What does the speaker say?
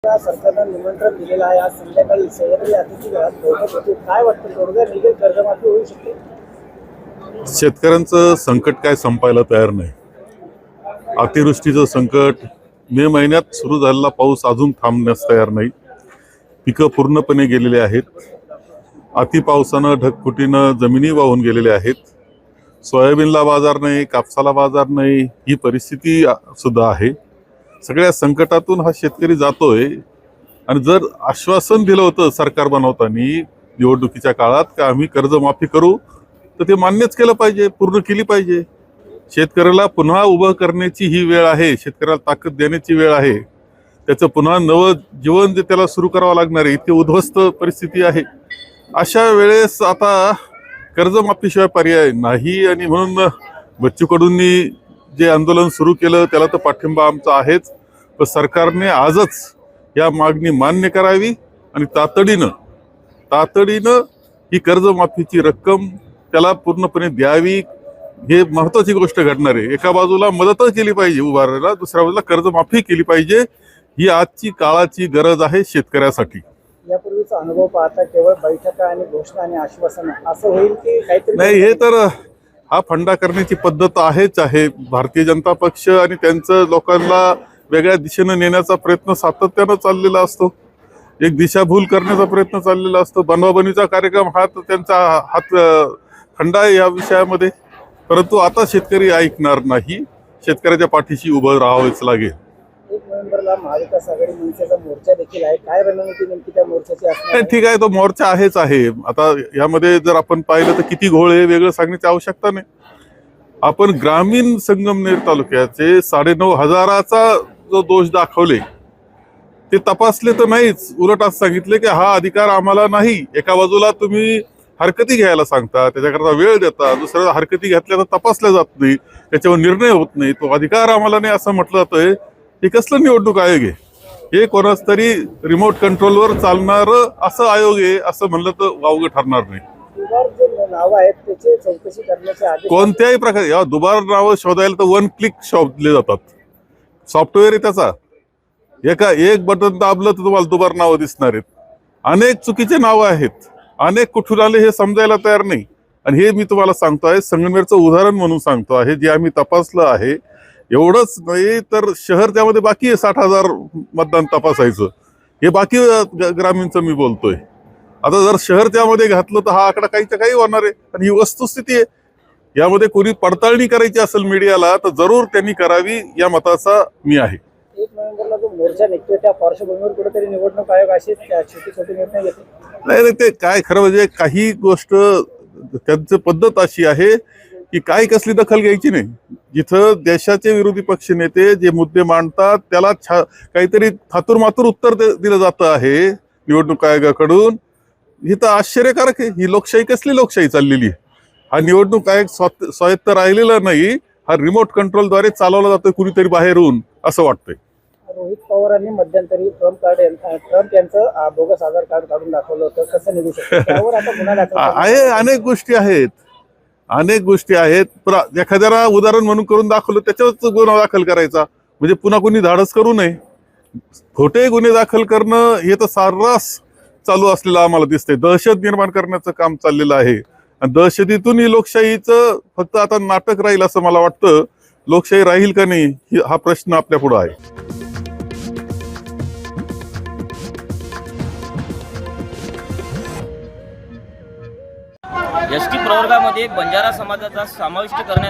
सरकारनं निमंत्रण दिलेलं आहे. आज संध्याकाळी सह्याद्री अतिथीगृहात बैठक होती. काय वाटतं, तोडगा निघेल, कर्जमाफी होऊ शकते? शेतकऱ्यांचं संकट काय संपायला तयार नाही. अतिवृष्टीचं संकट, मे महिन्यात सुरू झालेला पाऊस अजून थांबण्यास तयार नाही. पिकं पूर्णपणे गेलेले आहेत. अतिपावसानं ढगफुटीनं जमिनी वाहून गेलेल्या आहेत. सोयाबीनला बाजार नाही, कापसाला बाजार नाही, ही परिस्थिती सुद्धा आहे. सगळ्या संकटातून हा शेतकरी जातोय. आणि जर आश्वासन दिलं होतं सरकार बनवताना निवडणुकीच्या काळात का आम्ही कर्जमाफी करू, तर ते मान्यच केलं पाहिजे, पूर्ण केली पाहिजे. शेतकऱ्याला पुन्हा उभं करण्याची ही वेळ आहे. शेतकऱ्याला ताकद देण्याची वेळ आहे. त्याचं पुन्हा नवं जीवन जे त्याला सुरू करावं लागणार आहे, इथे उद्ध्वस्त परिस्थिती आहे. अशा वेळेस आता कर्जमाफीशिवाय पर्याय नाही. आणि म्हणून बच्चू कडूंनी जे आंदोलन सुरू केलं त्याला तर पाठिंबा आमचा आहेच. पण सरकारने आजच या मागणी मान्य करावी आणि तातडीनं ही कर्जमाफीची रक्कम त्याला पूर्णपणे द्यावी. हे महत्वाची गोष्ट घडणार आहे. एका बाजूला मदत केली पाहिजे उभारायला, दुसऱ्या बाजूला कर्जमाफी केली पाहिजे. ही आजची काळाची गरज आहे शेतकऱ्यासाठी. यापूर्वीचा अनुभव पाहता केवळ बैठका आणि घोषणा आणि आश्वासन असं होईल की काहीतरी नाही, हे तर हा फंडा करण्याची पद्धत आहेच आहे. भारतीय जनता पक्ष आणि त्यांचं लोकांना वेगळ्या दिशेनं नेण्याचा प्रयत्न सातत्यानं चाललेला असतो. एक दिशाभूल करण्याचा प्रयत्न चाललेला असतो. बनवाबनीचा कार्यक्रम हा त्यांचा हात खंडा आहे या विषयामध्ये. परंतु आता शेतकरी ऐकणार नाही. शेतकऱ्याच्या पाठीशी उभं राहावंच लागेल. 1 नोव्हेंबरला महाविकास आघाडी मनसेचा मोर्चा देखील आहे. काय रणनीती नेमकी त्या मोर्चाची असणार आहे? ठीक आहे, तो मोर्चा आहेच आहे. आता यामध्ये जर आपण पाहिलं तर किती घोळ हे वेगळं सांगण्याची आवश्यकता नाही. आपण ग्रामीण संगमनेर तालुक्याचे 9,500चा जो दोष दाखवले ते तपासले तर नाहीच. उलट असं सांगितले की हा अधिकार आम्हाला नाही. एका बाजूला तुम्ही हरकती घ्यायला सांगता, त्याच्याकरता वेळ देता, दुसऱ्या हरकती घेतल्या तर तपासल्या जात नाही, त्याच्यावर निर्णय होत नाही, तो अधिकार आम्हाला नाही असं म्हटलं जातंय. हे कसलं निवडणूक आयोग आहे? हे कोणाच तरी रिमोट कंट्रोलवर चालणार असं आयोग आहे असं म्हणलं तर वावगं ठरणार नाही. दुबार जे नावं आहेत त्याची चौकशी करण्याचे आदेश कोणत्याही प्रकारे या दुबार नावं शोधायला तर 1 क्लिक शोधले जातात. सॉफ्टवेअर आहे त्याचा. एक बटन दाबलं तर तुम्हाला दुबार नावं दिसणार आहेत. अनेक चुकीचे नावं आहेत. अनेक कुठून आले हे समजायला तयार नाही. आणि हे मी तुम्हाला सांगतो आहे, संगमनेरचं उदाहरण म्हणून सांगतो आहे, जे आम्ही तपासलं आहे. एवढंच नाही तर शहर त्यामध्ये बाकी आहे. 60,000 मतदान तपासायचं, हे बाकी ग्रामीणचं मी बोलतोय. आता जर शहर त्यामध्ये घातलं तर हा आकडा काहीच्या काही होणार आहे. आणि ही वस्तुस्थिती आहे. यामध्ये कोणी पडताळणी करायची असेल मीडियाला तर जरूर त्यांनी करावी, या मताचा मी आहे. 1 नोव्हेंबरला जो मोर्चा निघतोय त्या पार्श्वभूमीवर कुठेतरी निवडणूक आयोग असे छोटे निर्णय घेते? नाही, ते काय खरं म्हणजे काही गोष्ट त्यांची पद्धत अशी आहे की काही कसली दखल घ्यायची नाही. जिथं देशाचे विरोधी पक्ष नेते जे मुद्दे मांडतात त्याला काहीतरी थातूरमातूर उत्तर दिलं जातं आहे निवडणूक आयोगाकडून. ही तर आश्चर्यकारक आहे. ही लोकशाही कसली लोकशाही चाललेली आहे? हा निवडणूक आयोग स्वायत्त राहिलेला नाही. हा रिमोट कंट्रोलद्वारे चालवला जातोय कुणीतरी बाहेरून असं वाटतंय. रोहित पवारांनी मध्यंतरी ट्रम्प यांचं बोगस आधार कार्ड काढून दाखवलं होतं. कसं निघू शकतं त्यावर आता गुन्हा दाखल आहे? अनेक गोष्टी आहेत. एखाद्याला उदाहरण म्हणून करून दाखवलं त्याच्यावरच गुन्हा दाखल करायचा, म्हणजे पुन्हा कोणी धाडस करू नये. खोटे गुन्हे दाखल करणं हे तर सर्रास चालू असलेलं आम्हाला दिसतंय. दहशत निर्माण करण्याचं काम चाललेलं आहे. आणि दहशतीतून ही लोकशाहीचं फक्त आता नाटक राहील असं मला वाटतं. लोकशाही राहील का नाही हा प्रश्न आपल्या पुढे आहे. एसटी प्रवर्गामध्ये बंजारा समाजाचा समाविष्ट करण्यात यावा